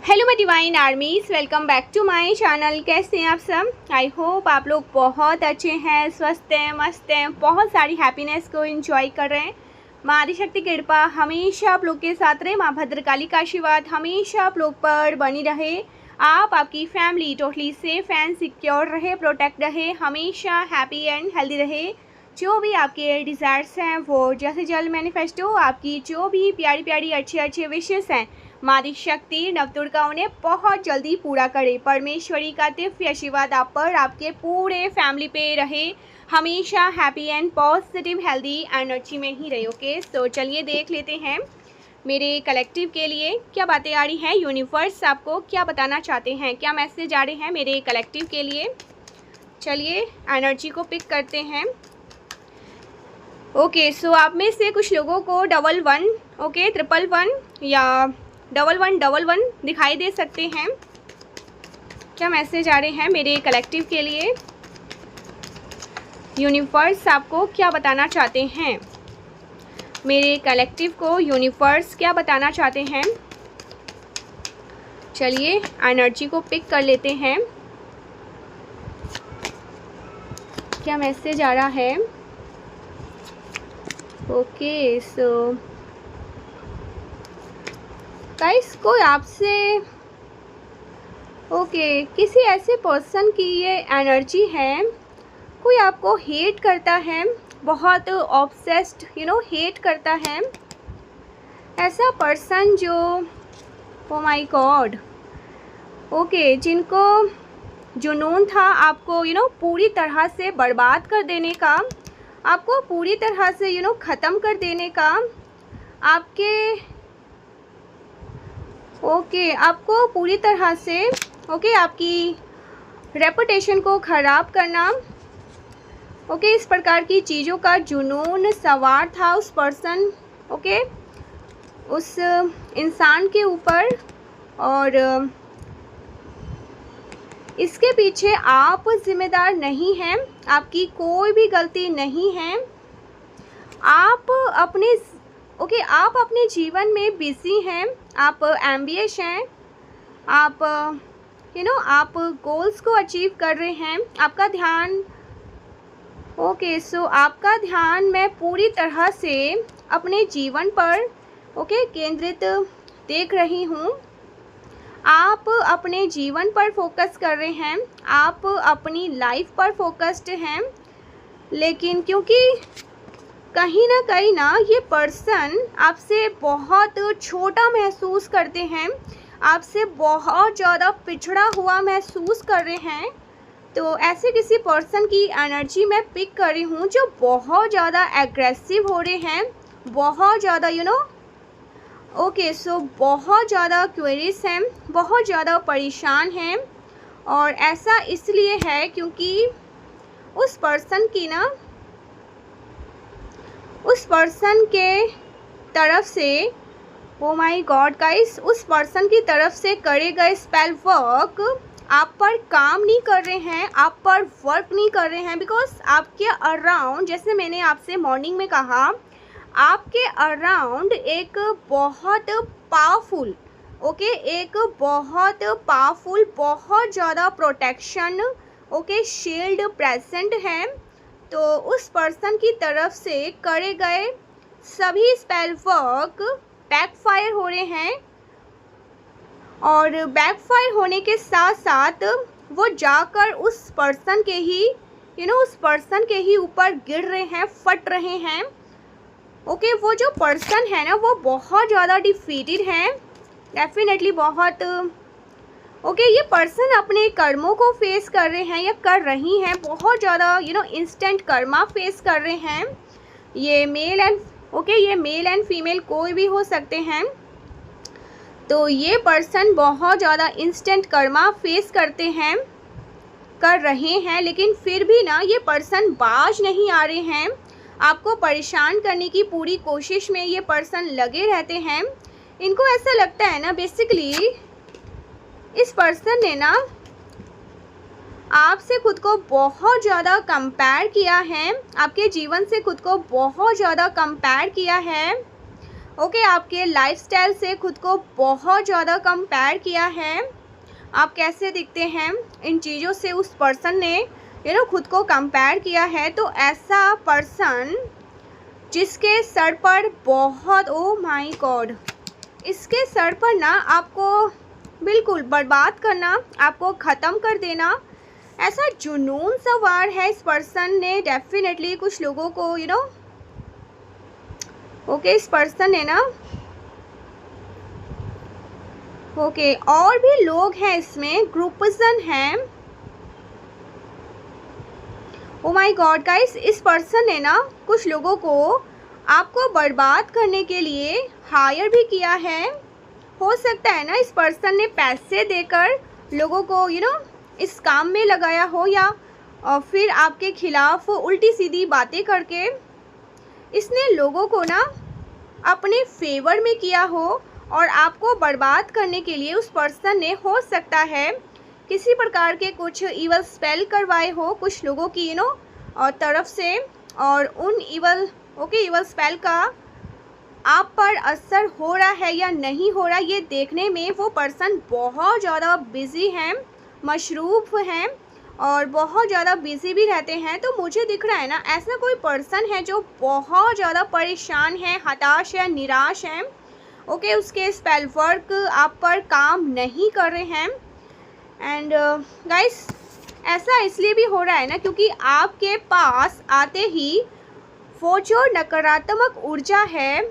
Hello my divine armies, welcome back to my channel. कैसे हैं आप सब? आई होप आप लोग बहुत अच्छे हैं, स्वस्थ हैं, मस्त हैं, बहुत सारी हैप्पीनेस को एंजॉय कर रहे हैं। माँ आदिशक्ति की कृपा हमेशा आप लोग के साथ रहे। माँ भद्रकाली का आशीर्वाद हमेशा आप लोग पर बनी रहे। आप आपकी family totally safe and secure रहे, प्रोटेक्ट रहे, हमेशा हैप्पी एंड हेल्दी रहे। जो भी आपके डिज़ायर्स हैं वो जैसे जल्द मैनिफेस्ट हो। आपकी जो भी प्यारी प्यारी अच्छे अच्छे विशेस हैं, माँ आदिशक्ति नवदुर्गा उन्हें बहुत जल्दी पूरा करे। परमेश्वरी का दिव्य आशीर्वाद आप पर, आपके पूरे फैमिली पे रहे, हमेशा happy and positive healthy energy में ही रहे। ओके, तो चलिए देख लेते हैं मेरे कलेक्टिव के लिए क्या बातें आ रही हैं। यूनिवर्स आपको क्या बताना चाहते हैं, क्या मैसेज आ रहे हैं मेरे कलेक्टिव के लिए। चलिए एनर्जी को पिक करते हैं। ओके, सो आप में से कुछ लोगों को 11 ओके 111 या 1111 दिखाई दे सकते हैं। क्या मैसेज आ रहे हैं मेरे कलेक्टिव के लिए। यूनिवर्स आपको क्या बताना चाहते हैं, मेरे कलेक्टिव को यूनिवर्स क्या बताना चाहते हैं। चलिए एनर्जी को पिक कर लेते हैं। क्या मैसेज आ रहा है। ओके, सो गाइस कोई आपसे किसी ऐसे पर्सन की ये एनर्जी है, कोई आपको हेट करता है, बहुत ऑब्सेस्ड हेट करता है। ऐसा पर्सन जो ओ माय गॉड जिनको जुनून था आपको पूरी तरह से बर्बाद कर देने का, आपको पूरी तरह से ख़त्म कर देने का, आपको पूरी तरह से आपकी रेपुटेशन को ख़राब करना। इस प्रकार की चीज़ों का जुनून सवार था उस पर्सन उस इंसान के ऊपर, और इसके पीछे आप जिम्मेदार नहीं हैं, आपकी कोई भी गलती नहीं है। आप अपने जीवन में बिजी हैं, आप एम्बिशियस हैं, आप आप गोल्स को अचीव कर रहे हैं। आपका ध्यान आपका ध्यान मैं पूरी तरह से अपने जीवन पर केंद्रित देख रही हूँ। आप अपने जीवन पर फोकस कर रहे हैं, आप अपनी लाइफ पर फोकस्ड हैं, लेकिन क्योंकि कहीं ना ये पर्सन आपसे बहुत छोटा महसूस करते हैं, आपसे बहुत ज़्यादा पिछड़ा हुआ महसूस कर रहे हैं, तो ऐसे किसी पर्सन की एनर्जी मैं पिक कर रही हूँ जो बहुत ज़्यादा एग्रेसिव हो रहे हैं, बहुत ज़्यादा बहुत ज़्यादा क्वेरीज हैं, बहुत ज़्यादा परेशान हैं। और ऐसा इसलिए है क्योंकि उस पर्सन के तरफ से ओ माय गॉड गाइस, उस पर्सन की तरफ से करे गए स्पेल वर्क आप पर काम नहीं कर रहे हैं, आप पर वर्क नहीं कर रहे हैं। बिकॉज आपके अराउंड, जैसे मैंने आपसे मॉर्निंग में कहा, आपके अराउंड एक बहुत पावरफुल बहुत ज़्यादा प्रोटेक्शन शील्ड प्रेजेंट है। तो उस पर्सन की तरफ से करे गए सभी स्पेल वर्क बैकफायर हो रहे हैं, और बैकफायर होने के साथ साथ वो जाकर उस पर्सन के ही ऊपर गिर रहे हैं, फट रहे हैं। वो जो पर्सन है ना, वो बहुत ज़्यादा डिफीटेड है, डेफिनेटली बहुत। ये पर्सन अपने कर्मों को फेस कर रहे हैं या कर रही हैं, बहुत ज़्यादा इंस्टेंट कर्मा फेस कर रहे हैं। ये मेल एंड फीमेल कोई भी हो सकते हैं। तो ये पर्सन बहुत ज़्यादा इंस्टेंट कर्मा फेस कर रहे हैं, लेकिन फिर भी ना ये पर्सन बाज नहीं आ रहे हैं। आपको परेशान करने की पूरी कोशिश में ये पर्सन लगे रहते हैं। इनको ऐसा लगता है ना, बेसिकली इस पर्सन ने ना आपसे खुद को बहुत ज़्यादा कंपेयर किया है, आपके जीवन से खुद को बहुत ज़्यादा कंपेयर किया है, ओके, आपके लाइफस्टाइल से खुद को बहुत ज़्यादा कंपेयर किया है। आप कैसे दिखते हैं इन चीज़ों से उस पर्सन ने खुद को कंपेयर किया है। तो ऐसा पर्सन जिसके सर पर बहुत, ओ माय गॉड, इसके सर पर ना आपको बिल्कुल बर्बाद करना, आपको ख़त्म कर देना, ऐसा जुनून सवार है इस पर्सन ने। डेफिनेटली कुछ लोगों को ओके, इस पर्सन ने ना ओके, और भी लोग हैं इसमें, ग्रुपजन हैं। ओ माय गॉड गाइस, इस पर्सन ने ना कुछ लोगों को आपको बर्बाद करने के लिए हायर भी किया है। हो सकता है ना इस पर्सन ने पैसे देकर लोगों को इस काम में लगाया हो, या फिर आपके खिलाफ उल्टी सीधी बातें करके इसने लोगों को ना अपने फेवर में किया हो और आपको बर्बाद करने के लिए उस पर्सन ने हो सकता है किसी प्रकार के कुछ इवल स्पेल करवाए हो कुछ लोगों की तरफ से, और उन इवल स्पेल का आप पर असर हो रहा है या नहीं हो रहा, ये देखने में वो पर्सन बहुत ज़्यादा बिजी हैं, मशरूफ हैं और बहुत ज़्यादा बिजी भी रहते हैं। तो मुझे दिख रहा है ना ऐसा कोई पर्सन है जो बहुत ज़्यादा परेशान है, हताश है, निराश है। ओके, उसके स्पेल वर्क आप पर काम नहीं कर रहे हैं। एंड गाइस, ऐसा इसलिए भी हो रहा है ना क्योंकि आपके पास आते ही वो जो नकारात्मक ऊर्जा है,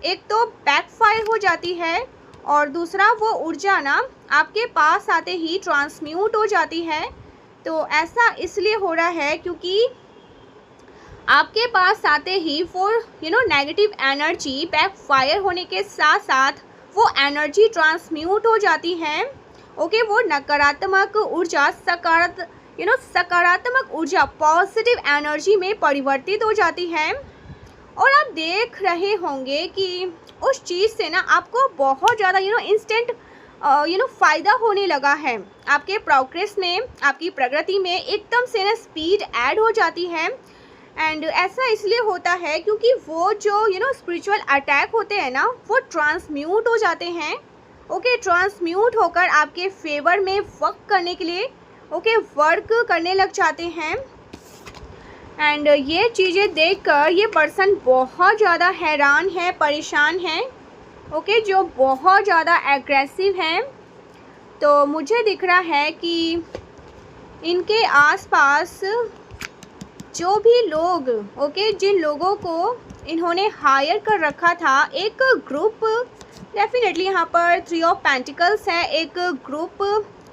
एक तो बैकफायर हो जाती है और दूसरा वो ऊर्जा ना आपके पास आते ही ट्रांसम्यूट हो जाती है। तो ऐसा इसलिए हो रहा है क्योंकि आपके पास आते ही वो नेगेटिव एनर्जी बैकफायर होने के साथ साथ वो एनर्जी ट्रांसम्यूट हो जाती है। ओके, वो नकारात्मक ऊर्जा सकारात्मक ऊर्जा पॉजिटिव एनर्जी में परिवर्तित हो जाती है। और आप देख रहे होंगे कि उस चीज़ से ना आपको बहुत ज़्यादा इंस्टेंट फ़ायदा होने लगा है। आपके प्रोग्रेस में, आपकी प्रगति में एकदम से ना स्पीड ऐड हो जाती है। एंड ऐसा इसलिए होता है क्योंकि वो जो स्पिरिचुअल अटैक होते हैं ना वो ट्रांसम्यूट हो जाते हैं। ओके, ट्रांसम्यूट होकर आपके फेवर में वर्क करने के लिए वर्क करने लग जाते हैं। एंड ये चीज़ें देखकर ये पर्सन बहुत ज़्यादा हैरान है, परेशान है। ओके, जो बहुत ज़्यादा एग्रेसिव हैं। तो मुझे दिख रहा है कि इनके आसपास जो भी लोग जिन लोगों को इन्होंने हायर कर रखा था, एक ग्रुप, डेफिनेटली यहाँ पर 3 ऑफ पेंटिकल्स है, एक ग्रुप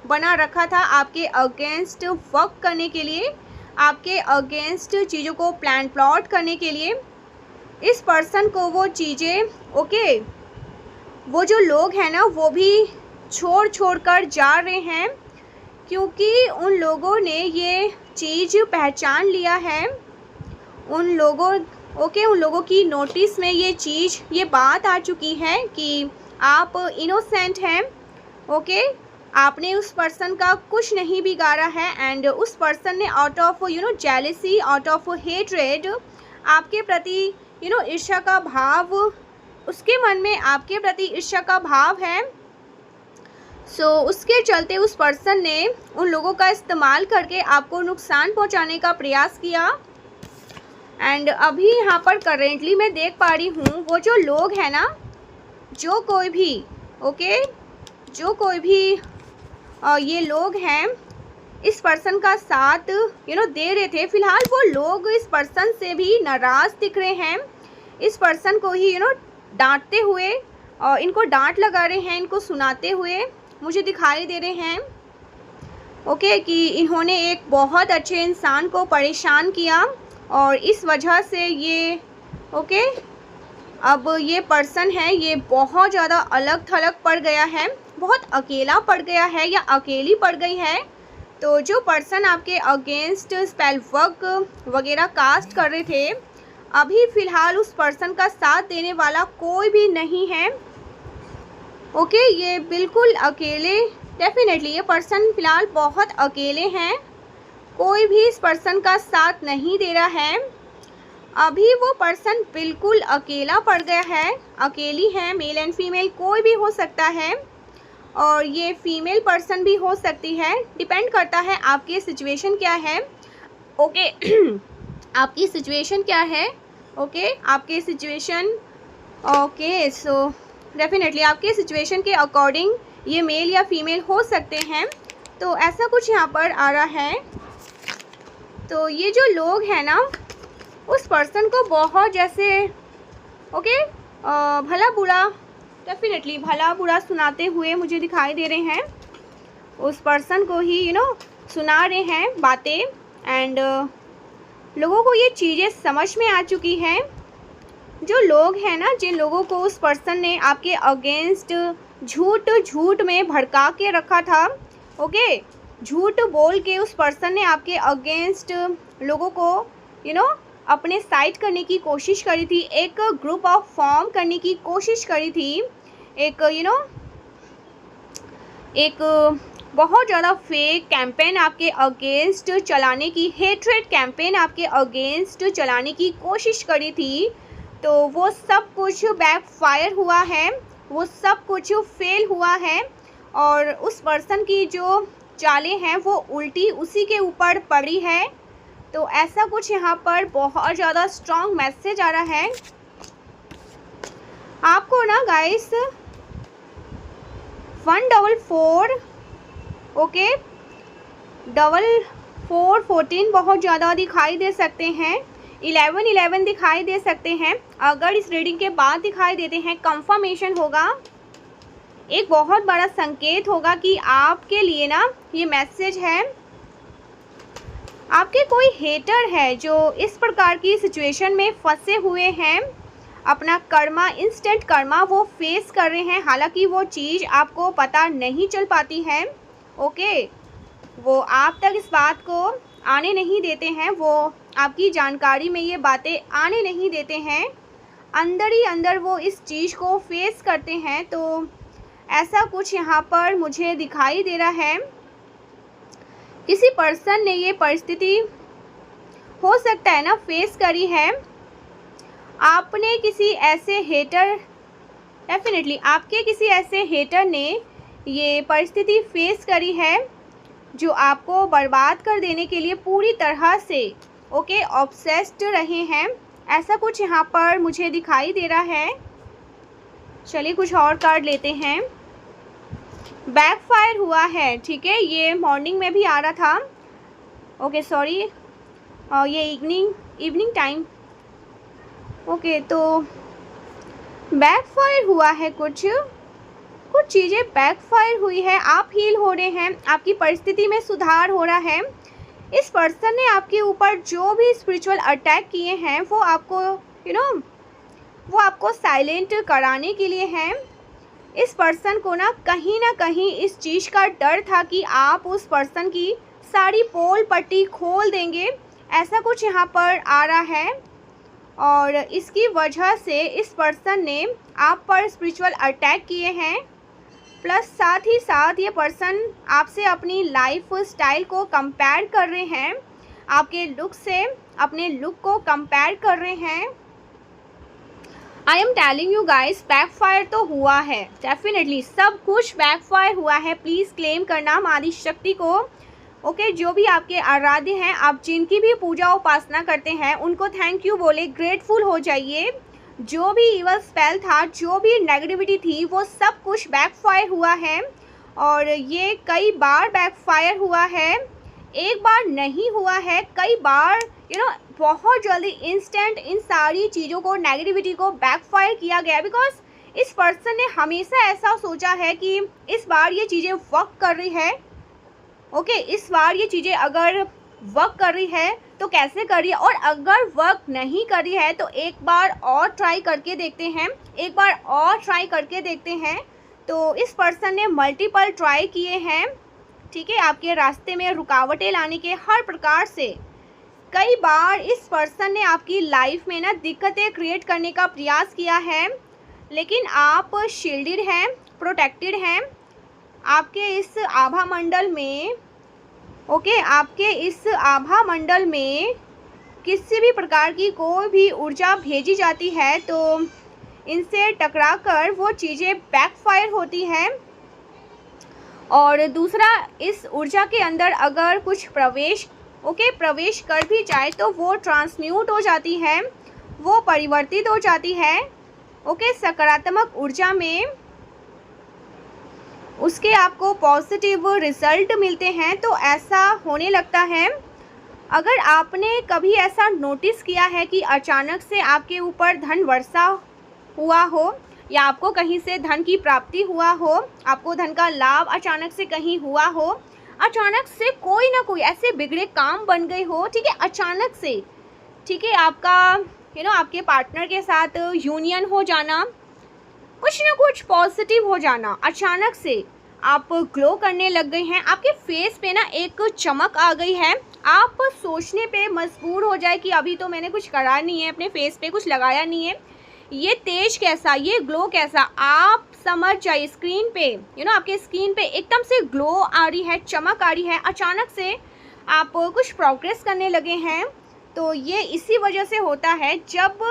बना रखा था आपके अगेंस्ट वर्क करने के लिए, आपके अगेंस्ट चीज़ों को प्लान प्लॉट करने के लिए। इस पर्सन को वो चीज़ें वो जो लोग हैं ना वो भी छोड़ कर जा रहे हैं क्योंकि उन लोगों ने ये चीज़ पहचान लिया है। उन लोगों की नोटिस में ये बात आ चुकी है कि आप इनोसेंट हैं। ओके, आपने उस पर्सन का कुछ नहीं बिगाड़ा है। एंड उस पर्सन ने out of jealousy, out of hatred आपके प्रति ईर्ष्या का भाव, उसके मन में आपके प्रति ईर्ष्या का भाव है। उसके चलते उस पर्सन ने उन लोगों का इस्तेमाल करके आपको नुकसान पहुंचाने का प्रयास किया। एंड अभी यहाँ पर करेंटली मैं देख पा रही हूँ वो जो लोग हैं ना, जो कोई भी ये लोग हैं इस पर्सन का साथ दे रहे थे, फिलहाल वो लोग इस पर्सन से भी नाराज़ दिख रहे हैं। इस पर्सन को ही डांटते हुए, इनको डांट लगा रहे हैं, इनको सुनाते हुए मुझे दिखाई दे रहे हैं। ओके, कि इन्होंने एक बहुत अच्छे इंसान को परेशान किया और इस वजह से ये अब ये पर्सन है ये बहुत ज़्यादा अलग थलग पड़ गया है, बहुत अकेला पड़ गया है या अकेली पड़ गई है। तो जो पर्सन आपके अगेंस्ट स्पेल वर्क वगैरह कास्ट कर रहे थे, अभी फ़िलहाल उस पर्सन का साथ देने वाला कोई भी नहीं है। ओके, ये बिल्कुल अकेले, डेफिनेटली ये पर्सन फ़िलहाल बहुत अकेले हैं, कोई भी इस पर्सन का साथ नहीं दे रहा है। अभी वो पर्सन बिल्कुल अकेला पड़ गया है, अकेली है। मेल एंड फीमेल कोई भी हो सकता है, और ये फीमेल पर्सन भी हो सकती है। डिपेंड करता है आपकी सिचुएशन क्या है। ओके आपकी सिचुएशन क्या है। ओके आपकी सिचुएशन, ओके सो डेफिनेटली आपके सिचुएशन के अकॉर्डिंग ये मेल या फीमेल हो सकते हैं। तो ऐसा कुछ यहाँ पर आ रहा है। तो ये जो लोग हैं ना, उस पर्सन को बहुत जैसे ओके भला बुरा, डेफिनेटली भला बुरा सुनाते हुए मुझे दिखाई दे रहे हैं। उस पर्सन को ही सुना रहे हैं बातें, एंड लोगों को ये चीज़ें समझ में आ चुकी हैं। जो लोग हैं ना, जिन लोगों को उस पर्सन ने आपके अगेंस्ट झूठ में भड़का के रखा था, ओके झूठ बोल के उस पर्सन ने आपके अगेंस्ट लोगों को अपने साइड करने की कोशिश करी थी, एक ग्रुप ऑफ फॉर्म करने की कोशिश करी थी, एक बहुत ज़्यादा फेक कैंपेन आपके अगेंस्ट चलाने की, हेट्रेड कैंपेन आपके अगेंस्ट चलाने की कोशिश करी थी। तो वो सब कुछ बैकफायर हुआ है, वो सब कुछ फेल हुआ है, और उस पर्सन की जो चालें हैं वो उल्टी उसी के ऊपर पड़ी है। तो ऐसा कुछ यहाँ पर बहुत ज़्यादा स्ट्रॉन्ग मैसेज आ रहा है आपको ना गाइस। 144 ओके 4414 बहुत ज़्यादा दिखाई दे सकते हैं। 1111 दिखाई दे सकते हैं। अगर इस रीडिंग के बाद दिखाई देते हैं, कंफर्मेशन होगा, एक बहुत बड़ा संकेत होगा कि आपके लिए ना ये मैसेज है। आपके कोई हेटर है जो इस प्रकार की सिचुएशन में फंसे हुए हैं, अपना कर्मा, इंस्टेंट कर्मा वो फेस कर रहे हैं। हालांकि वो चीज़ आपको पता नहीं चल पाती है, ओके वो आप तक इस बात को आने नहीं देते हैं, वो आपकी जानकारी में ये बातें आने नहीं देते हैं। अंदर ही अंदर वो इस चीज़ को फेस करते हैं। तो ऐसा कुछ यहाँ पर मुझे दिखाई दे रहा है। किसी पर्सन ने ये परिस्थिति हो सकता है ना फेस करी है। आपने किसी ऐसे हेटर, डेफिनेटली आपके किसी ऐसे हेटर ने ये परिस्थिति फेस करी है जो आपको बर्बाद कर देने के लिए पूरी तरह से ओके ऑब्सेस्ड रहे हैं। ऐसा कुछ यहाँ पर मुझे दिखाई दे रहा है। चलिए कुछ और कार्ड लेते हैं। बैकफायर हुआ है, ठीक है, ये मॉर्निंग में भी आ रहा था, ओके सॉरी ये इवनिंग टाइम, ओके तो बैकफायर हुआ है, कुछ चीज़ें बैकफायर हुई है। आप हील हो रहे हैं, आपकी परिस्थिति में सुधार हो रहा है। इस पर्सन ने आपके ऊपर जो भी स्पिरिचुअल अटैक किए हैं वो आपको वो आपको साइलेंट कराने के लिए हैं। इस पर्सन को ना कहीं इस चीज़ का डर था कि आप उस पर्सन की सारी पोल पट्टी खोल देंगे। ऐसा कुछ यहाँ पर आ रहा है, और इसकी वजह से इस पर्सन ने आप पर स्पिरिचुअल अटैक किए हैं। प्लस साथ ही साथ ये पर्सन आपसे अपनी लाइफ स्टाइल को कंपेयर कर रहे हैं, आपके लुक से अपने लुक को कंपेयर कर रहे हैं। आई am telling you guys, backfire तो हुआ है, डेफिनेटली सब कुछ बैकफायर हुआ है। प्लीज़ क्लेम करना मादी शक्ति को, ओके जो भी आपके आराध्य हैं, आप जिनकी भी पूजा उपासना करते हैं उनको थैंक यू बोले, ग्रेटफुल हो जाइए। जो भी इवल स्पेल था, जो भी नेगेटिविटी थी, वो सब कुछ बैकफायर हुआ है, और ये कई बार बैकफायर हुआ है, एक बार नहीं हुआ है, कई बार बहुत जल्दी इंस्टेंट इन सारी चीज़ों को, नेगेटिविटी को बैकफायर किया गया। बिकॉज इस पर्सन ने हमेशा ऐसा सोचा है कि इस बार ये चीज़ें वर्क कर रही है, ओके इस बार ये चीज़ें अगर वर्क कर रही है तो कैसे कर रही है, और अगर वर्क नहीं कर रही है तो एक बार और ट्राई करके देखते हैं, एक बार और ट्राई करके देखते हैं। तो इस पर्सन ने मल्टीपल ट्राई किए हैं, ठीक है, आपके रास्ते में रुकावटें लाने के हर प्रकार से। कई बार इस पर्सन ने आपकी लाइफ में ना दिक्कतें क्रिएट करने का प्रयास किया है, लेकिन आप शील्डेड हैं, प्रोटेक्टेड हैं। आपके इस आभा मंडल में, ओके आपके इस आभा मंडल में किसी भी प्रकार की कोई भी ऊर्जा भेजी जाती है तो इनसे टकराकर वो चीज़ें बैकफायर होती हैं। और दूसरा, इस ऊर्जा के अंदर अगर कुछ प्रवेश कर भी जाए तो वो ट्रांसम्यूट हो जाती है, वो परिवर्तित हो जाती है सकारात्मक ऊर्जा में। उसके आपको पॉजिटिव रिजल्ट मिलते हैं। तो ऐसा होने लगता है, अगर आपने कभी ऐसा नोटिस किया है कि अचानक से आपके ऊपर धन वर्षा हुआ हो या आपको कहीं से धन की प्राप्ति हुआ हो, आपको धन का लाभ अचानक से कहीं हुआ हो, अचानक से कोई ना कोई ऐसे बिगड़े काम बन गए हो, ठीक है, अचानक से, ठीक है, आपका आपके पार्टनर के साथ यूनियन हो जाना, कुछ ना कुछ पॉजिटिव हो जाना, अचानक से आप ग्लो करने लग गए हैं, आपके फेस पे ना एक चमक आ गई है, आप सोचने पे मजबूर हो जाए कि अभी तो मैंने कुछ करा नहीं है, अपने फेस पे कुछ लगाया नहीं है, ये तेज कैसा, ये ग्लो कैसा, आप समझ जाइए स्क्रीन पे आपके स्किन पे एकदम से ग्लो आ रही है, चमक आ रही है, अचानक से आप कुछ प्रोग्रेस करने लगे हैं। तो ये इसी वजह से होता है जब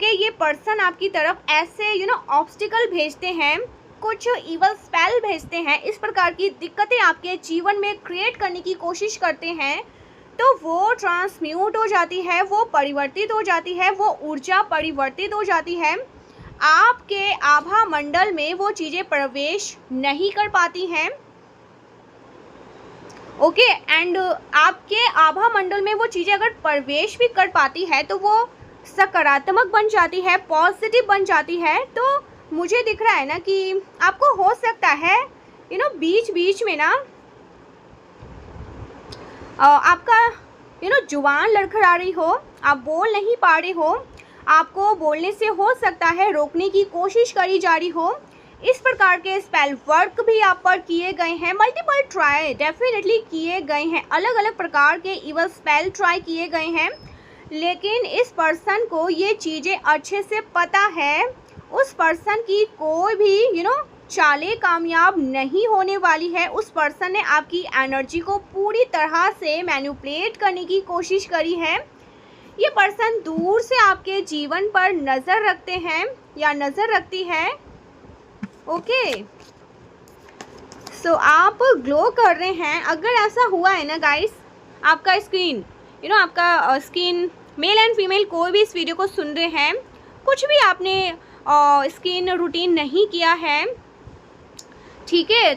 ये पर्सन आपकी तरफ ऐसे ऑब्स्टिकल भेजते हैं, कुछ इवल स्पेल भेजते हैं, इस प्रकार की दिक्कतें आपके जीवन में क्रिएट करने की कोशिश करते हैं, तो वो ट्रांसम्यूट हो जाती है, वो परिवर्तित हो जाती है, वो ऊर्जा परिवर्तित हो जाती है, आपके आभा मंडल में वो चीज़ें प्रवेश नहीं कर पाती हैं। एंड आपके आभा मंडल में वो चीज़ें अगर प्रवेश भी कर पाती है तो वो सकारात्मक बन जाती है, पॉजिटिव बन जाती है। तो मुझे दिख रहा है ना कि आपको हो सकता है बीच बीच में ना आपका जुबान लड़खड़ा रही हो, आप बोल नहीं पा रहे हो, आपको बोलने से हो सकता है रोकने की कोशिश करी जा रही हो। इस प्रकार के स्पेल वर्क भी आप पर किए गए हैं, मल्टीपल ट्राई डेफिनेटली किए गए हैं, अलग अलग प्रकार के इवल स्पेल ट्राई किए गए हैं, लेकिन इस पर्सन को ये चीज़ें अच्छे से पता है, उस पर्सन की कोई भी चालें कामयाब नहीं होने वाली है। उस पर्सन ने आपकी एनर्जी को पूरी तरह से मैनिपुलेट करने की कोशिश करी है। ये पर्सन दूर से आपके जीवन पर नज़र रखते हैं या नज़र रखती है। सो आप ग्लो कर रहे हैं। अगर ऐसा हुआ है ना गाइस, आपका स्किन आपका स्किन मेल एंड फीमेल कोई भी इस वीडियो को सुन रहे हैं, कुछ भी आपने स्किन रूटीन नहीं किया है, ठीक है,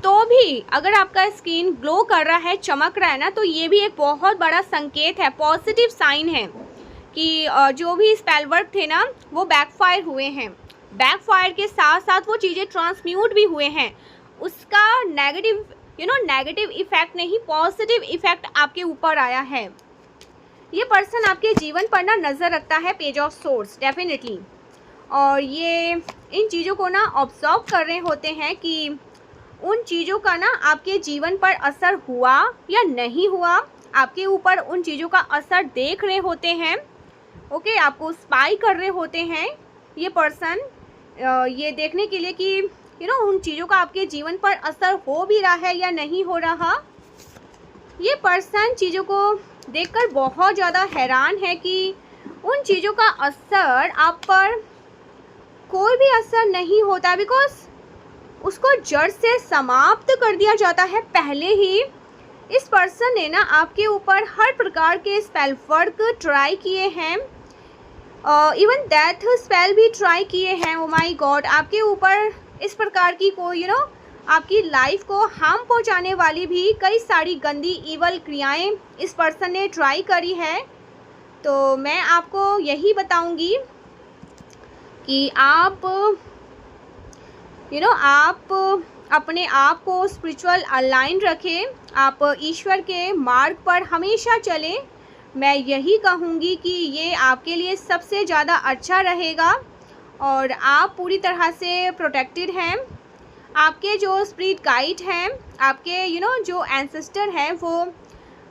तो भी अगर आपका स्किन ग्लो कर रहा है, चमक रहा है ना, तो ये भी एक बहुत बड़ा संकेत है, पॉजिटिव साइन है कि जो भी स्पेल वर्क थे ना वो बैकफायर हुए हैं। बैकफायर के साथ साथ वो चीज़ें ट्रांसम्यूट भी हुए हैं। उसका नेगेटिव इफेक्ट नहीं, पॉजिटिव इफेक्ट आपके ऊपर आया है। ये पर्सन आपके जीवन पर ना नज़र रखता है, पेज ऑफ सोर्स डेफिनेटली, और ये इन चीज़ों को ना ऑब्जर्व कर रहे होते हैं कि उन चीज़ों का ना आपके जीवन पर असर हुआ या नहीं हुआ, आपके ऊपर उन चीज़ों का असर देख रहे होते हैं। आपको स्पाई कर रहे होते हैं ये पर्सन, ये देखने के लिए कि उन चीज़ों का आपके जीवन पर असर हो भी रहा है या नहीं हो रहा। ये पर्सन चीज़ों को देखकर बहुत ज़्यादा हैरान है कि उन चीज़ों का असर आप पर कोई भी असर नहीं होता, बिकॉज उसको जड़ से समाप्त कर दिया जाता है पहले ही। इस पर्सन ने ना आपके ऊपर हर प्रकार के स्पेल वर्क ट्राई किए हैं, इवन डेथ स्पेल भी ट्राई किए हैं। ओ माय गॉड, आपके ऊपर इस प्रकार की कोई आपकी लाइफ को हार्म पहुंचाने वाली भी कई सारी गंदी इवल क्रियाएं इस पर्सन ने ट्राई करी है। तो मैं आपको यही बताऊंगी कि आप आप अपने आप को स्पिरिचुअल अलाइन रखें, आप ईश्वर के मार्ग पर हमेशा चलें। मैं यही कहूँगी कि ये आपके लिए सबसे ज़्यादा अच्छा रहेगा और आप पूरी तरह से प्रोटेक्टेड हैं। आपके जो स्पिरिट गाइड हैं, आपके जो एंसेस्टर हैं, वो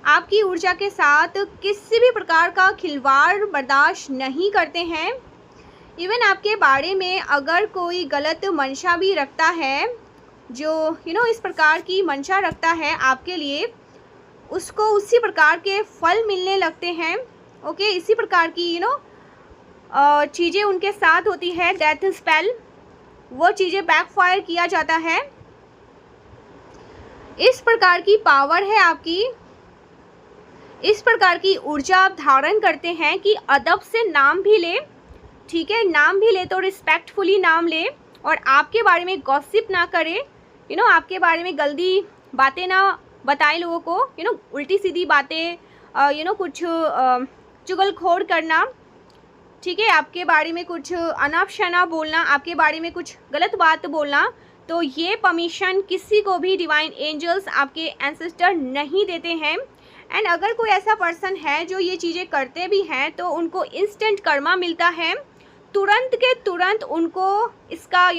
आपकी ऊर्जा के साथ किसी भी प्रकार का खिलवाड़ बर्दाश्त नहीं करते हैं। इवन आपके बारे में अगर कोई गलत मंशा भी रखता है, जो इस प्रकार की मंशा रखता है आपके लिए, उसको उसी प्रकार के फल मिलने लगते हैं। ओके, इसी प्रकार की चीज़ें उनके साथ होती है। डेथ स्पेल, वो चीज़ें बैकफायर किया जाता है। इस प्रकार की पावर है आपकी, इस प्रकार की ऊर्जा आप धारण करते हैं कि अदब से नाम भी ले, ठीक है, नाम भी ले तो रिस्पेक्टफुली नाम ले, और आपके बारे में गॉसिप ना करे, आपके बारे में गलती बातें ना बताए लोगों को, उल्टी सीधी बातें, कुछ चुगलखोर करना, ठीक है, आपके बारे में कुछ अनाप शनाप बोलना, आपके बारे में कुछ गलत बात बोलना, तो ये परमिशन किसी को भी डिवाइन एंजल्स, आपके एंसेस्टर नहीं देते हैं। एंड अगर कोई ऐसा पर्सन है जो ये चीज़ें करते भी हैं तो उनको इंस्टेंट कर्मा मिलता है, तुरंत के तुरंत उनको इसका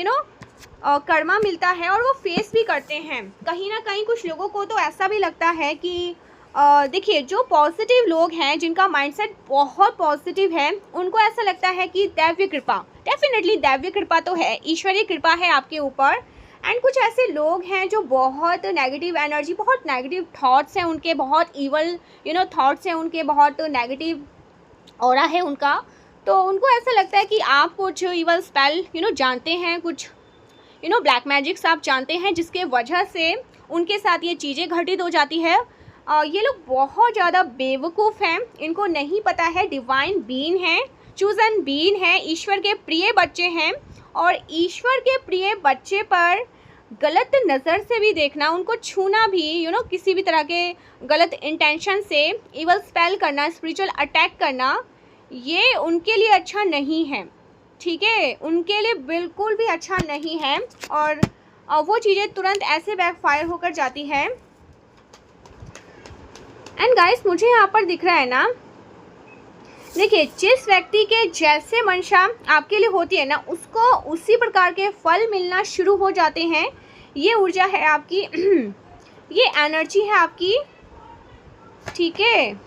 कर्मा मिलता है, और वो फेस भी करते हैं। कहीं ना कहीं कुछ लोगों को तो ऐसा भी लगता है कि देखिए, जो पॉजिटिव लोग हैं, जिनका माइंडसेट बहुत पॉजिटिव है, उनको ऐसा लगता है कि दैवीय कृपा, डेफिनेटली दैवीय कृपा तो है, ईश्वरीय कृपा है आपके ऊपर। एंड कुछ ऐसे लोग हैं जो बहुत नेगेटिव एनर्जी, बहुत नेगेटिव थॉट्स हैं उनके, बहुत इवल थॉट्स हैं उनके, बहुत नेगेटिव ऑरा है उनका, तो उनको ऐसा लगता है कि आप कुछ इवल स्पेल जानते हैं, कुछ ब्लैक मैजिक्स आप जानते हैं, जिसके वजह से उनके साथ ये चीज़ें घटित हो जाती है। ये लोग बहुत ज़्यादा बेवकूफ़ हैं, इनको नहीं पता है डिवाइन बीइंग है, चूजन बीइंग है, ईश्वर के प्रिय बच्चे हैं, और ईश्वर के प्रिय बच्चे पर गलत नज़र से भी देखना, उनको छूना भी, किसी भी तरह के गलत इंटेंशन से इवल स्पेल करना, स्पिरिचुअल अटैक करना, ये उनके लिए अच्छा नहीं है, ठीक है, उनके लिए बिल्कुल भी अच्छा नहीं है। और वो चीज़ें तुरंत ऐसे बैकफायर होकर जाती है। एंड गाइस, मुझे यहाँ पर दिख रहा है ना, देखिए, जिस व्यक्ति के जैसे मंशा आपके लिए होती है ना, उसको उसी प्रकार के फल मिलना शुरू हो जाते हैं। ये ऊर्जा है आपकी, ये एनर्जी है आपकी, ठीक है,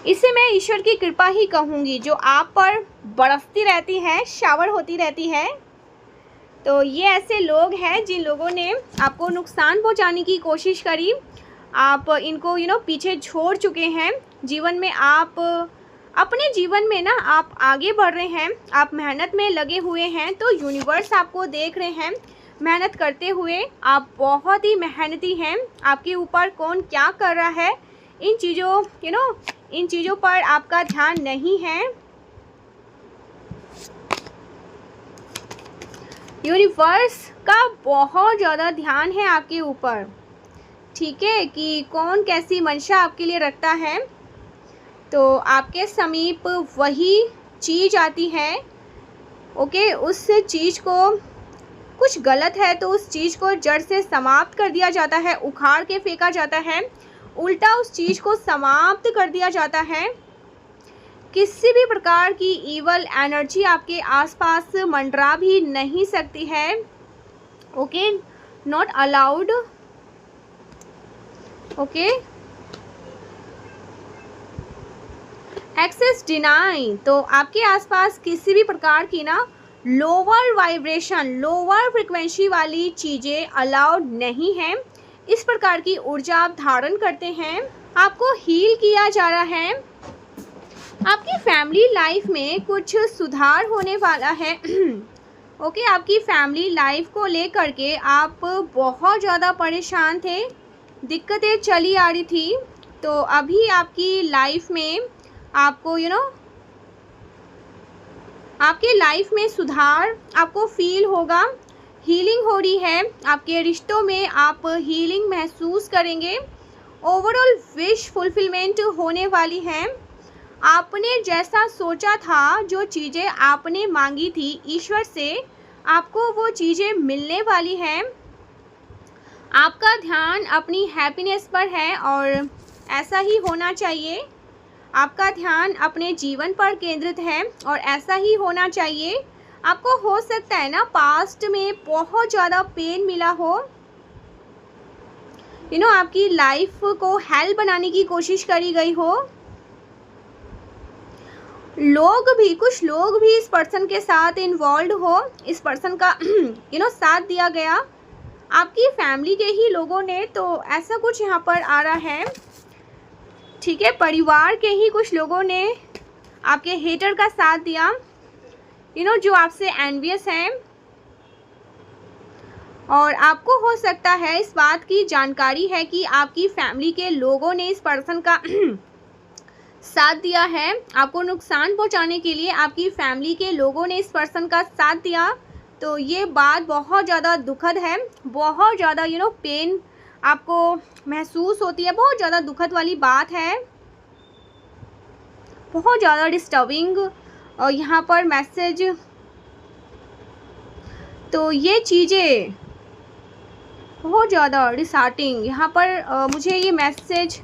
इसे मैं ईश्वर की कृपा ही कहूँगी, जो आप पर बरसती रहती है, शावर होती रहती है। तो ये ऐसे लोग हैं जिन लोगों ने आपको नुकसान पहुँचाने की कोशिश करी, आप इनको पीछे छोड़ चुके हैं। जीवन में आप अपने जीवन में ना आप आगे बढ़ रहे हैं, आप मेहनत में लगे हुए हैं, तो यूनिवर्स आपको देख रहे हैं मेहनत करते हुए, आप बहुत ही मेहनती हैं। आपके ऊपर कौन क्या कर रहा है, इन चीज़ों इन चीज़ों पर आपका ध्यान नहीं है। यूनिवर्स का बहुत ज़्यादा ध्यान है आपके ऊपर, ठीक है, कि कौन कैसी मंशा आपके लिए रखता है, तो आपके समीप वही चीज़ आती है। ओके, उस चीज़ को कुछ गलत है तो उस चीज़ को जड़ से समाप्त कर दिया जाता है, उखाड़ के फेंका जाता है, उल्टा उस चीज़ को समाप्त कर दिया जाता है। किसी भी प्रकार की ईवल एनर्जी आपके आसपास मंडरा भी नहीं सकती है। Okay, not allowed. Okay, access deny, तो आपके आसपास किसी भी प्रकार की ना लोअर वाइब्रेशन, लोअर फ्रिक्वेंसी वाली चीज़ें अलाउड नहीं है। इस प्रकार की ऊर्जा आप धारण करते हैं, आपको हील किया जा रहा है। आपकी फैमिली लाइफ में कुछ सुधार होने वाला है। ओके, आपकी फैमिली लाइफ को लेकर के आप बहुत ज़्यादा परेशान थे, दिक्कतें चली आ रही थी, तो अभी आपकी लाइफ में आपको आपके लाइफ में सुधार आपको फील होगा, हीलिंग हो रही है, आपके रिश्तों में आप हीलिंग महसूस करेंगे, ओवरऑल विश फुलफिलमेंट होने वाली है। आपने जैसा सोचा था, जो चीज़ें आपने मांगी थी ईश्वर से, आपको वो चीज़ें मिलने वाली हैं। आपका ध्यान अपनी हैप्पीनेस पर है और ऐसा ही होना चाहिए। आपका ध्यान अपने जीवन पर केंद्रित है और ऐसा ही होना चाहिए। आपको हो सकता है ना पास्ट में बहुत ज़्यादा पेन मिला हो, आपकी लाइफ को हेल बनाने की कोशिश करी गई हो। कुछ लोग भी इस पर्सन के साथ इन्वॉल्व हो, इस पर्सन का साथ दिया गया। आपकी फैमिली के ही लोगों ने, तो ऐसा कुछ यहाँ पर आ रहा है, ठीक है। परिवार के ही कुछ लोगों ने आपके हेटर का साथ दिया, जो आपसे एनवियस हैं, और आपको हो सकता है इस बात की जानकारी है कि आपकी फैमिली के लोगों ने इस पर्सन का साथ दिया है। आपको नुकसान पहुंचाने के लिए आपकी फैमिली के लोगों ने इस पर्सन का साथ दिया। तो ये बात बहुत ज़्यादा दुखद है, बहुत ज़्यादा पेन आपको महसूस होती है, बहुत ज़्यादा दुखद वाली बात है, बहुत ज़्यादा डिस्टर्बिंग यहाँ पर मैसेज। तो ये चीज़ें बहुत ज़्यादा डिसहार्टिंग यहाँ पर मुझे ये मैसेज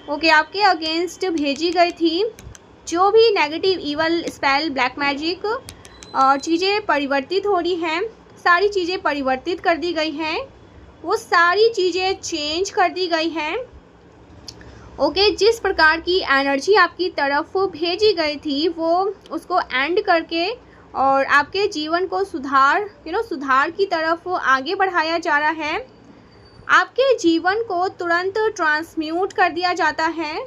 आपके अगेंस्ट भेजी गई थी। जो भी negative evil spell black magic चीज़ें परिवर्तित हो रही हैं, सारी चीज़ें परिवर्तित कर दी गई हैं, वो सारी चीज़ें चेंज कर दी गई हैं। जिस प्रकार की एनर्जी आपकी तरफ भेजी गई थी वो उसको एंड करके और आपके जीवन को सुधार की तरफ आगे बढ़ाया जा रहा है। आपके जीवन को तुरंत ट्रांसम्यूट कर दिया जाता है।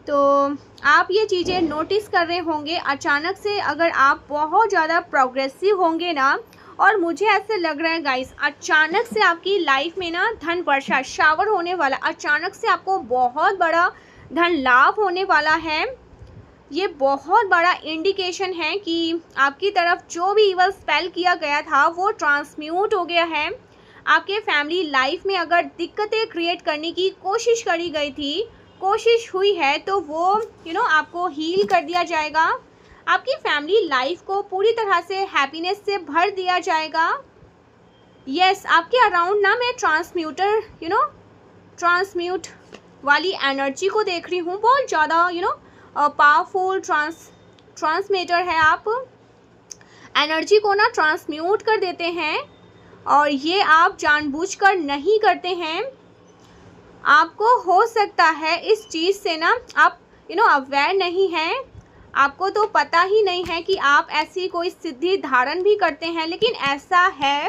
तो आप ये चीज़ें नोटिस कर रहे होंगे अचानक से, अगर आप बहुत ज़्यादा प्रोग्रेसिव होंगे ना, और मुझे ऐसे लग रहा है गाइस, अचानक से आपकी लाइफ में ना धन वर्षा शावर होने वाला, अचानक से आपको बहुत बड़ा धन लाभ होने वाला है। ये बहुत बड़ा इंडिकेशन है कि आपकी तरफ जो भी इवल स्पेल किया गया था वो ट्रांसम्यूट हो गया है। आपके फैमिली लाइफ में अगर दिक्कतें क्रिएट करने की कोशिश करी गई थी, कोशिश हुई है, तो वो आपको हील कर दिया जाएगा। आपकी फैमिली लाइफ को पूरी तरह से हैप्पीनेस से भर दिया जाएगा। यस, आपके अराउंड ना मैं ट्रांसम्यूट वाली एनर्जी को देख रही हूँ। बहुत ज़्यादा पावरफुल ट्रांसमीटर है आप। एनर्जी को ना ट्रांसम्यूट कर देते हैं, और ये आप जानबूझकर नहीं करते हैं। आपको हो सकता है इस चीज़ से ना आप अवेयर नहीं हैं, आपको तो पता ही नहीं है कि आप ऐसी कोई सिद्धि धारण भी करते हैं, लेकिन ऐसा है।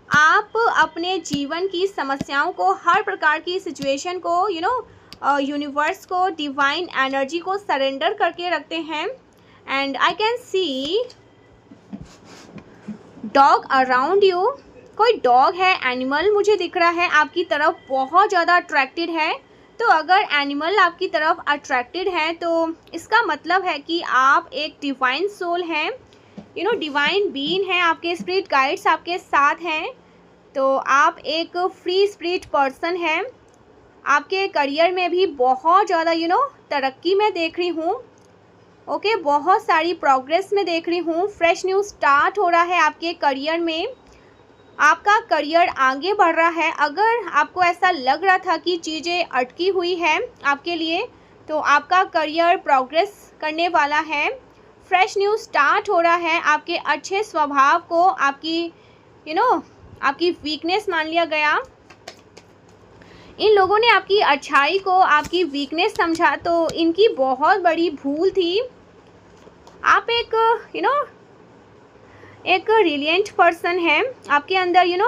आप अपने जीवन की समस्याओं को, हर प्रकार की सिचुएशन को यूनिवर्स को, डिवाइन एनर्जी को सरेंडर करके रखते हैं। And I can see dog around you. कोई डॉग है, एनिमल मुझे दिख रहा है आपकी तरफ बहुत ज़्यादा अट्रैक्टेड है। तो अगर एनिमल आपकी तरफ अट्रैक्टेड है तो इसका मतलब है कि आप एक डिवाइन सोल हैं, डिवाइन बीइंग है, आपके स्पिरिट गाइड्स आपके साथ हैं। तो आप एक फ्री स्पिरिट पर्सन हैं। आपके करियर में भी बहुत ज़्यादा तरक्की में देख रही हूँ। बहुत सारी प्रोग्रेस में देख रही हूँ। फ्रेश न्यू स्टार्ट हो रहा है आपके करियर में, आपका करियर आगे बढ़ रहा है। अगर आपको ऐसा लग रहा था कि चीज़ें अटकी हुई है आपके लिए, तो आपका करियर प्रोग्रेस करने वाला है। फ्रेश न्यू स्टार्ट हो रहा है। आपके अच्छे स्वभाव को आपकी आपकी वीकनेस मान लिया गया। इन लोगों ने आपकी अच्छाई को आपकी वीकनेस समझा, तो इनकी बहुत बड़ी भूल थी। आप एक एक रिलियंट पर्सन है। आपके अंदर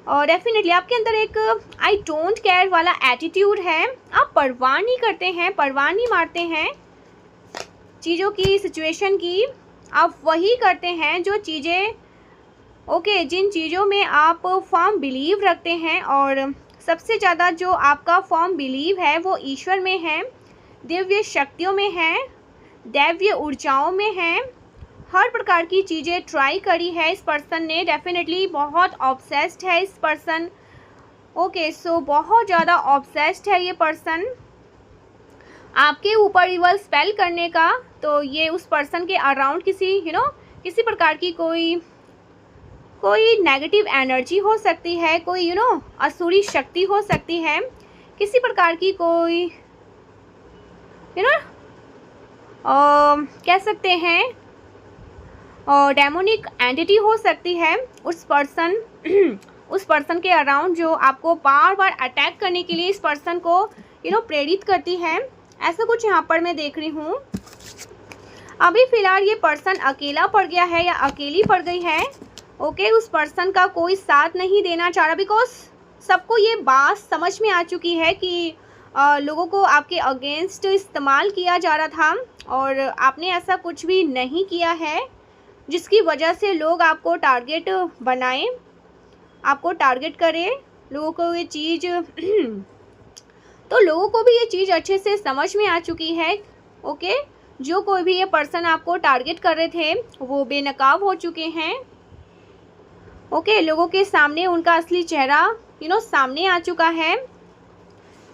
और डेफिनेटली आपके अंदर एक आई डोंट केयर वाला एटीट्यूड है। आप परवाह नहीं करते हैं, परवाह नहीं मारते हैं चीज़ों की, सिचुएशन की। आप वही करते हैं जो चीज़ें जिन चीज़ों में आप फर्म बिलीव रखते हैं। और सबसे ज़्यादा जो आपका फर्म बिलीव है वो ईश्वर में है, दिव्य शक्तियों में है, दैवीय ऊर्जाओं में है। हर प्रकार की चीज़ें ट्राई करी है इस पर्सन ने। डेफिनेटली बहुत ऑब्सेस्ड है इस पर्सन। सो बहुत ज़्यादा ऑब्सेस्ड है ये पर्सन आपके ऊपर इवल स्पेल करने का। तो ये उस पर्सन के अराउंड किसी प्रकार की कोई नेगेटिव एनर्जी हो सकती है, कोई असुरी शक्ति हो सकती है, किसी प्रकार की कोई कह सकते हैं डेमोनिक एंटिटी हो सकती है उस पर्सन के अराउंड, जो आपको बार बार अटैक करने के लिए इस पर्सन को प्रेरित करती है। ऐसा कुछ यहाँ पर मैं देख रही हूँ। अभी फ़िलहाल ये पर्सन अकेला पड़ गया है या अकेली पड़ गई है। ओके उस पर्सन का कोई साथ नहीं देना चाह रहा, बिकॉज सबको ये बात समझ में आ चुकी है कि लोगों को आपके अगेंस्ट इस्तेमाल किया जा रहा था और आपने ऐसा कुछ भी नहीं किया है जिसकी वजह से लोग आपको टारगेट बनाएं, आपको टारगेट करें। लोगों को ये चीज़ तो लोगों को भी ये चीज़ अच्छे से समझ में आ चुकी है। ओके जो कोई भी ये पर्सन आपको टारगेट कर रहे थे वो बेनकाब हो चुके हैं। ओके लोगों के सामने उनका असली चेहरा सामने आ चुका है।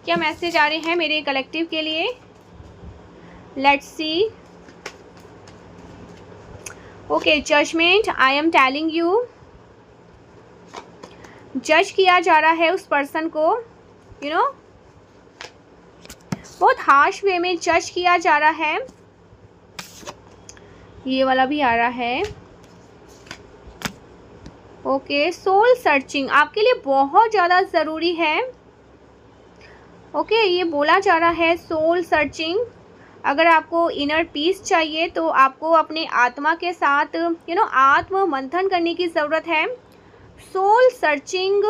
क्या मैसेज आ रहे हैं मेरे कलेक्टिव के लिए? Let's see. Okay judgement, I am telling you, जज किया जा रहा है उस पर्सन को, बहुत हार्श वे में जज किया जा रहा है। ये वाला भी आ रहा है। ओके सोल सर्चिंग आपके लिए बहुत ज़्यादा ज़रूरी है। ओके ये बोला जा रहा है सोल सर्चिंग, अगर आपको इनर पीस चाहिए तो आपको अपने आत्मा के साथ आत्म मंथन करने की ज़रूरत है। सोल सर्चिंग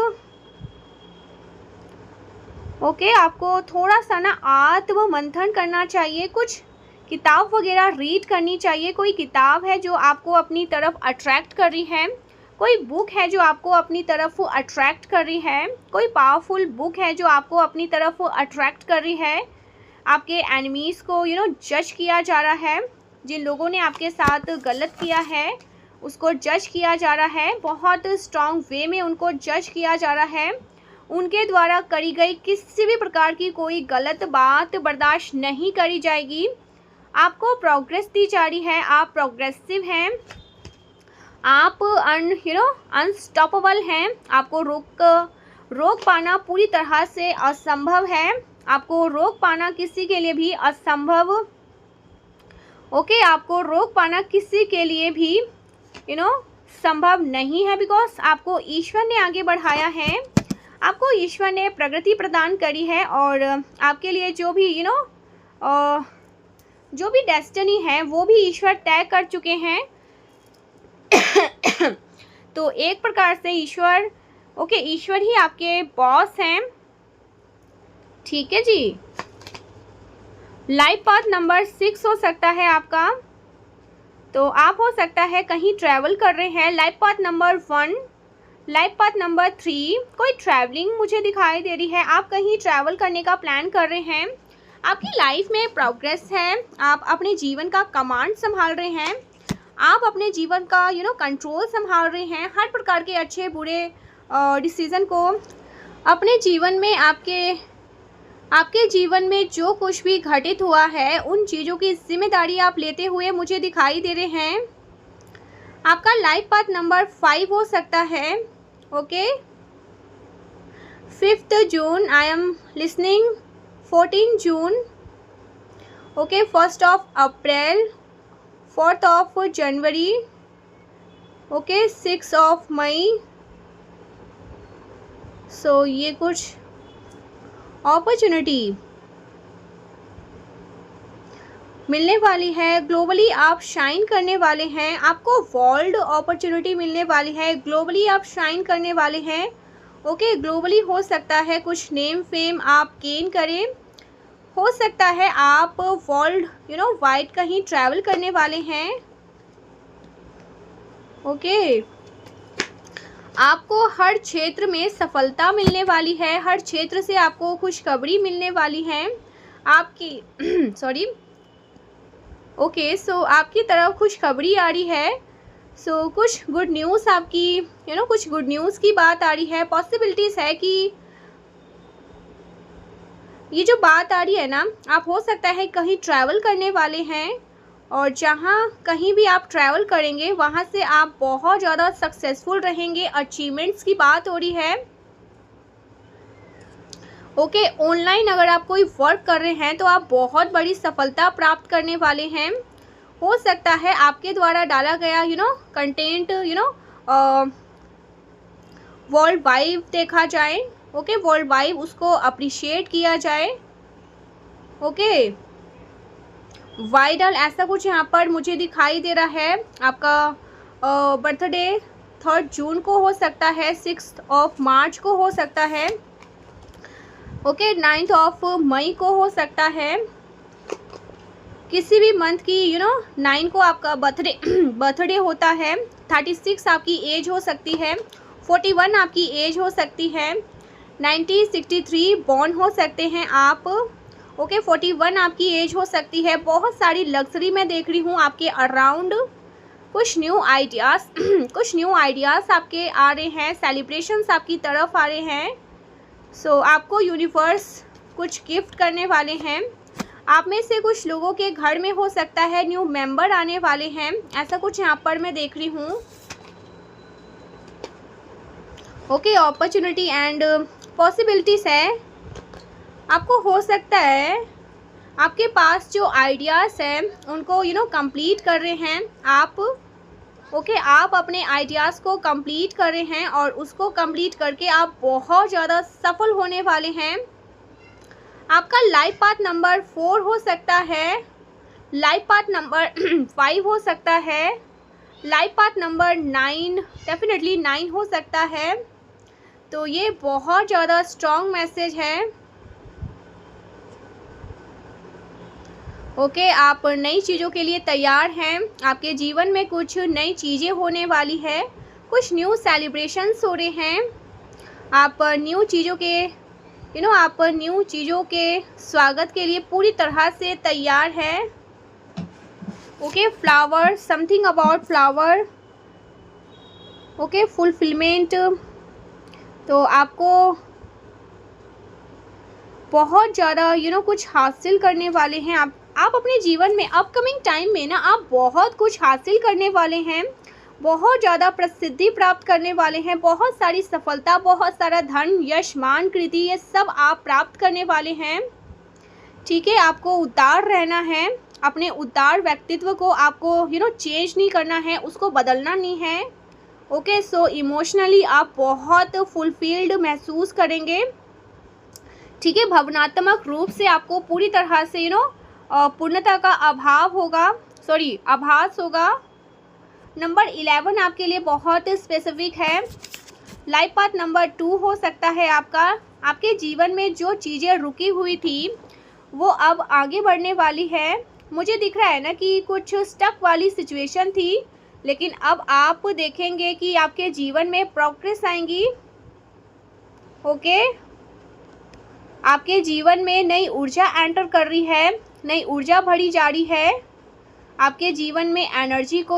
ओके आपको थोड़ा सा आत्म मंथन करना चाहिए, कुछ किताब वगैरह रीड करनी चाहिए। कोई किताब है जो आपको अपनी तरफ अट्रैक्ट कर रही है, कोई बुक है जो आपको अपनी तरफ अट्रैक्ट कर रही है, कोई पावरफुल बुक है जो आपको अपनी तरफ अट्रैक्ट कर रही है। आपके एनिमीज़ को जज किया जा रहा है, जिन लोगों ने आपके साथ गलत किया है उसको जज किया जा रहा है, बहुत स्ट्रॉन्ग वे में उनको जज किया जा रहा है। उनके द्वारा करी गई किसी भी प्रकार की कोई गलत बात बर्दाश्त नहीं करी जाएगी। आपको प्रोग्रेस दी जा रही है, आप प्रोग्रेसिव हैं, आप अनस्टॉपेबल हैं। आपको रोक पाना पूरी तरह से असंभव है, आपको रोक पाना किसी के लिए भी असंभव। ओके आपको रोक पाना किसी के लिए भी संभव नहीं है, बिकॉज आपको ईश्वर ने आगे बढ़ाया है, आपको ईश्वर ने प्रगति प्रदान करी है और आपके लिए जो भी डेस्टिनी है वो भी ईश्वर तय कर चुके हैं। तो एक प्रकार से ईश्वर ही आपके बॉस हैं। ठीक है जी। लाइफ पाथ नंबर 6 हो सकता है आपका, तो आप हो सकता है कहीं ट्रैवल कर रहे हैं। Life path number 1, life path number 3 कोई ट्रैवलिंग मुझे दिखाई दे रही है, आप कहीं ट्रैवल करने का प्लान कर रहे हैं। आपकी लाइफ में प्रोग्रेस है, आप अपने जीवन का कमांड संभाल रहे हैं, आप अपने जीवन का कंट्रोल संभाल रहे हैं। हर प्रकार के अच्छे बुरे डिसीज़न को अपने जीवन में आपके जीवन में जो कुछ भी घटित हुआ है उन चीज़ों की जिम्मेदारी आप लेते हुए मुझे दिखाई दे रहे हैं। आपका लाइफ पाथ नंबर 5 हो सकता है। Okay 5 June I am listening, 14 June, okay 1 April, 4 January, okay 6 मई। सो ये कुछ अपॉर्चुनिटी मिलने वाली है। ग्लोबली आप शाइन करने वाले हैं, आपको वर्ल्ड अपॉर्चुनिटी मिलने वाली है। ग्लोबली आप शाइन करने वाले हैं। ओके ग्लोबली हो सकता है कुछ नेम फेम आप गेन करें, हो सकता है आप वर्ल्ड वाइड कहीं ट्रैवल करने वाले हैं। ओके आपको हर क्षेत्र में सफलता मिलने वाली है, हर क्षेत्र से आपको खुशखबरी मिलने वाली है आपकी सॉरी ओके सो आपकी तरफ खुशखबरी आ रही है। सो कुछ गुड न्यूज़ आपकी कुछ गुड न्यूज़ की बात आ रही है। पॉसिबिलिटीज़ है कि ये जो बात आ रही है ना, आप हो सकता है कहीं ट्रैवल करने वाले हैं और जहाँ कहीं भी आप ट्रैवल करेंगे वहाँ से आप बहुत ज़्यादा सक्सेसफुल रहेंगे। अचीवमेंट्स की बात हो रही है। ओके ऑनलाइन अगर आप कोई वर्क कर रहे हैं तो आप बहुत बड़ी सफलता प्राप्त करने वाले हैं। हो सकता है आपके द्वारा डाला गया कंटेंट वर्ल्ड वाइड देखा जाए। ओके वर्ल्ड वाइड उसको अप्रिशिएट किया जाए। ओके वाइडल ऐसा कुछ यहाँ पर मुझे दिखाई दे रहा है। आपका बर्थडे 3 जून को हो सकता है, 6 मार्च को हो सकता है, ओके 9 मई को हो सकता है, किसी भी मंथ की 9 को आपका बर्थडे होता है, 36 आपकी एज हो सकती है, 41 आपकी एज हो सकती है, 1963 बॉर्न हो सकते हैं आप, ओके 41 आपकी एज हो सकती है। बहुत सारी लग्जरी मैं देख रही हूँ आपके अराउंड, कुछ न्यू आइडियाज़ आपके आ रहे हैं, सेलिब्रेशंस आपकी तरफ आ रहे हैं। सो आपको यूनिवर्स कुछ गिफ्ट करने वाले हैं। आप में से कुछ लोगों के घर में हो सकता है न्यू मेंबर आने वाले हैं, ऐसा कुछ यहाँ पर मैं देख रही हूँ। ओके अपॉर्चुनिटी एंड पॉसिबिलिटीज़ है। आपको हो सकता है आपके पास जो आइडियाज़ हैं उनको कंप्लीट कर रहे हैं आप, ओके आप अपने आइडियाज़ को कंप्लीट कर रहे हैं और उसको कंप्लीट करके आप बहुत ज़्यादा सफल होने वाले हैं। आपका लाइफ पाथ नंबर 4 हो सकता है, लाइफ पाथ नंबर 5 हो सकता है, लाइफ पाथ नंबर 9 डेफिनेटली 9 हो सकता है। तो ये बहुत ज़्यादा स्ट्रॉन्ग मैसेज है। ओके आप नई चीज़ों के लिए तैयार हैं। आपके जीवन में कुछ नई चीज़ें होने वाली है, कुछ न्यू सेलिब्रेशंस हो रहे हैं। आप न्यू चीज़ों के आप न्यू चीज़ों के स्वागत के लिए पूरी तरह से तैयार हैं। Okay flower, something about flower, okay fulfilment. तो आपको बहुत ज़्यादा कुछ हासिल करने वाले हैं। आप अपने जीवन में अपकमिंग टाइम में आप बहुत कुछ हासिल करने वाले हैं, बहुत ज़्यादा प्रसिद्धि प्राप्त करने वाले हैं, बहुत सारी सफलता, बहुत सारा धन, यश, मान, कृति, ये सब आप प्राप्त करने वाले हैं। ठीक है, आपको उदार रहना है, अपने उदार व्यक्तित्व को आपको चेंज नहीं करना है, उसको बदलना नहीं है। ओके सो इमोशनली आप बहुत फुलफिल्ड महसूस करेंगे। ठीक है, भावनात्मक रूप से आपको पूरी तरह से पूर्णता का आभास होगा। नंबर 11 आपके लिए बहुत स्पेसिफिक है। लाइफ पाथ नंबर 2 हो सकता है आपका। आपके जीवन में जो चीज़ें रुकी हुई थी वो अब आगे बढ़ने वाली है। मुझे दिख रहा है ना कि कुछ स्टक वाली सिचुएशन थी, लेकिन अब आप देखेंगे कि आपके जीवन में प्रोग्रेस आएंगी। ओके आपके जीवन में नई ऊर्जा एंटर कर रही है, नई ऊर्जा भरी जा रही है। आपके जीवन में एनर्जी को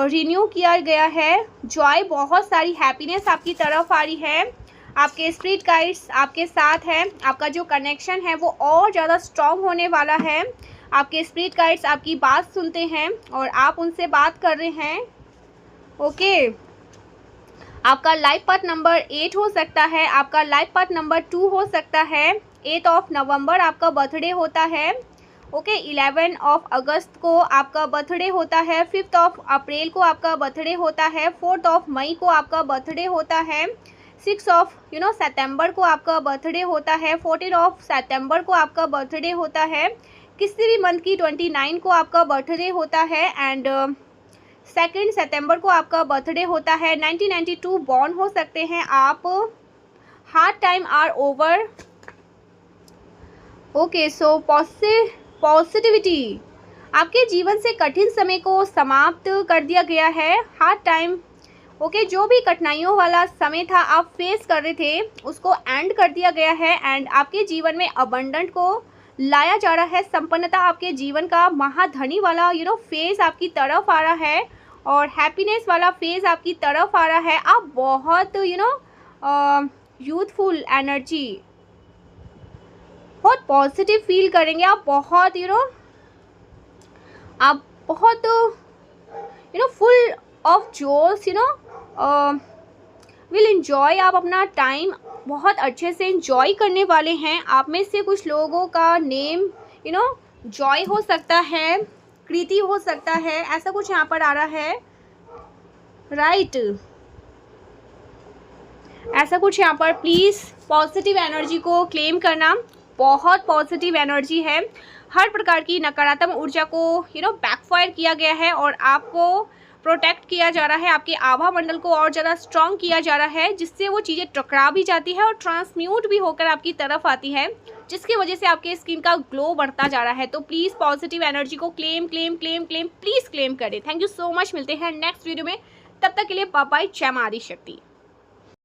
रिन्यू किया गया है। जॉय, बहुत सारी हैप्पीनेस आपकी तरफ आ रही है। आपके स्पिरिट गाइड्स आपके साथ हैं। आपका जो कनेक्शन है वो और ज़्यादा स्ट्रॉन्ग होने वाला है। आपके स्पिरिट गाइड्स आपकी बात सुनते हैं और आप उनसे बात कर रहे हैं। ओके आपका लाइफ पाथ नंबर 8 हो सकता है, आपका लाइफ पाथ नंबर 2 हो सकता है। 8 नवंबर आपका बर्थडे होता है। ओके 11 अगस्त को आपका बर्थडे होता है। 5 अप्रैल को आपका बर्थडे होता है। 4 मई को आपका बर्थडे होता है। 6 सितंबर को आपका बर्थडे होता है। 14 सितंबर को आपका बर्थडे होता है। किसी भी मंथ की 29 को आपका बर्थडे होता है एंड 2 सितंबर को आपका बर्थडे होता है। 1992 बॉर्न हो सकते हैं आप। Hard time are over. Okay so positivity, आपके जीवन से कठिन समय को समाप्त कर दिया गया है। हार्ड टाइम, ओके जो भी कठिनाइयों वाला समय था आप फेस कर रहे थे उसको एंड कर दिया गया है एंड आपके जीवन में अबंडेंट को लाया जा रहा है। संपन्नता आपके जीवन का महाधनी वाला फेज आपकी तरफ आ रहा है और हैप्पीनेस वाला फेज आपकी तरफ आ रहा है। आप बहुत यूथफुल एनर्जी, बहुत पॉजिटिव फील करेंगे। आप बहुत आप बहुत फुल ऑफ जोश विल एंजॉय। आप अपना टाइम बहुत अच्छे से एंजॉय करने वाले हैं। आप में से कुछ लोगों का नेम जॉय हो सकता है, कृति हो सकता है, ऐसा कुछ यहाँ पर आ रहा है, राइट ऐसा कुछ यहाँ पर। प्लीज़ पॉजिटिव एनर्जी को क्लेम करना, बहुत पॉजिटिव एनर्जी है। हर प्रकार की नकारात्मक ऊर्जा को बैकफायर किया गया है और आपको प्रोटेक्ट किया जा रहा है, आपके आभा मंडल को और ज़्यादा स्ट्रॉन्ग किया जा रहा है, जिससे वो चीज़ें टकरा भी जाती है और ट्रांसम्यूट भी होकर आपकी तरफ आती है, जिसकी वजह से आपके स्किन का ग्लो बढ़ता जा रहा है। तो प्लीज़ पॉजिटिव एनर्जी को claim claim claim claim please claim करें। थैंक यू सो मच, मिलते हैं नेक्स्ट वीडियो में, तब तक के लिए बाय बाय। जय मां आदि शक्ति।